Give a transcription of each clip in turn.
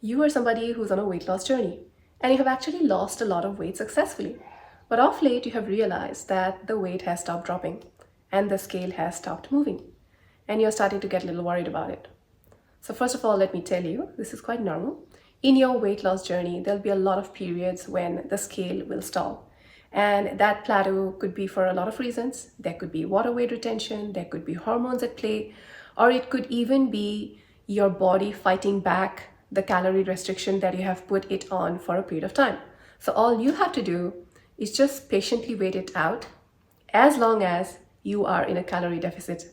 You are somebody who's on a weight loss journey and you have actually lost a lot of weight successfully. But of late, you have realized that the weight has stopped dropping and the scale has stopped moving, and you're starting to get a little worried about it. So, first of all, let me tell you this is quite normal. In your weight loss journey, there'll be a lot of periods when the scale will stall. And that plateau could be for a lot of reasons. There could be water weight retention, there could be hormones at play, or it could even be your body fighting back the calorie restriction that you have put it on for a period of time. So all you have to do is just patiently wait it out. As long as you are in a calorie deficit,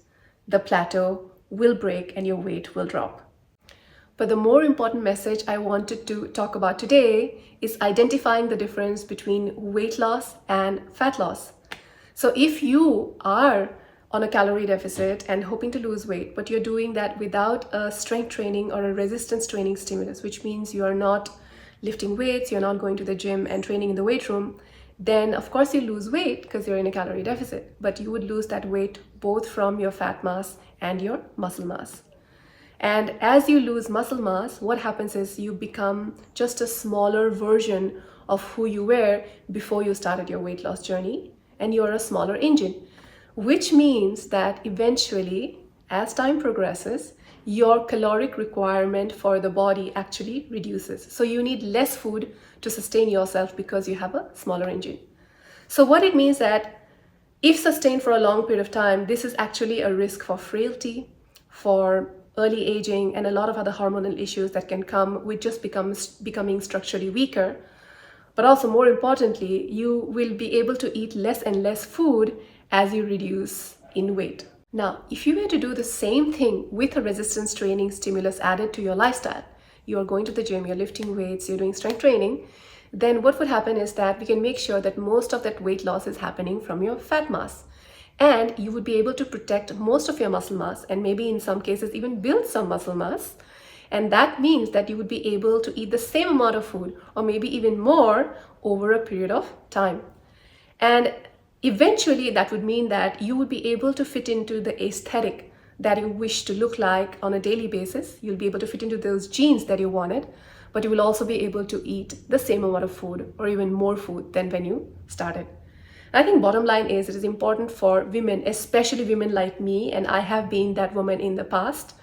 the plateau will break and your weight will drop. But the more important message I wanted to talk about today is identifying the difference between weight loss and fat loss. So if you are on a calorie deficit and hoping to lose weight, but you're doing that without a strength training or a resistance training stimulus, which means you are not lifting weights, you're not going to the gym and training in the weight room, then of course you lose weight because you're in a calorie deficit, but you would lose that weight both from your fat mass and your muscle mass. And as you lose muscle mass, what happens is you become just a smaller version of who you were before you started your weight loss journey, and you're a smaller engine, which means that eventually, as time progresses, your caloric requirement for the body actually reduces. So you need less food to sustain yourself because you have a smaller engine. So what it means that if sustained for a long period of time, this is actually a risk for frailty, for early aging, and a lot of other hormonal issues that can come with just becoming structurally weaker. But also, more importantly, you will be able to eat less and less food as you reduce in weight. Now, if you were to do the same thing with a resistance training stimulus added to your lifestyle, you're going to the gym, you're lifting weights, you're doing strength training, then what would happen is that we can make sure that most of that weight loss is happening from your fat mass. And you would be able to protect most of your muscle mass and maybe in some cases even build some muscle mass. And that means that you would be able to eat the same amount of food or maybe even more over a period of time. And eventually that would mean that you would be able to fit into the aesthetic that you wish to look like on a daily basis. You'll be able to fit into those jeans that you wanted, but you will also be able to eat the same amount of food or even more food than when you started. I think bottom line is it is important for women, especially women like me, and I have been that woman in the past,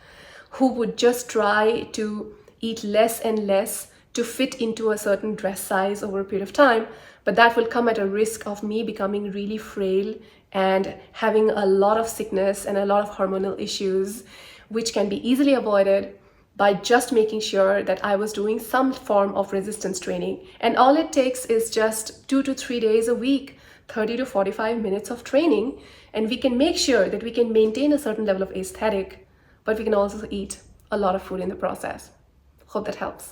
who would just try to eat less and less to fit into a certain dress size over a period of time, but that will come at a risk of me becoming really frail and having a lot of sickness and a lot of hormonal issues, which can be easily avoided by just making sure that I was doing some form of resistance training. And all it takes is just 2 to 3 days a week, 30 to 45 minutes of training, and we can make sure that we can maintain a certain level of aesthetic, but we can also eat a lot of food in the process. Hope that helps.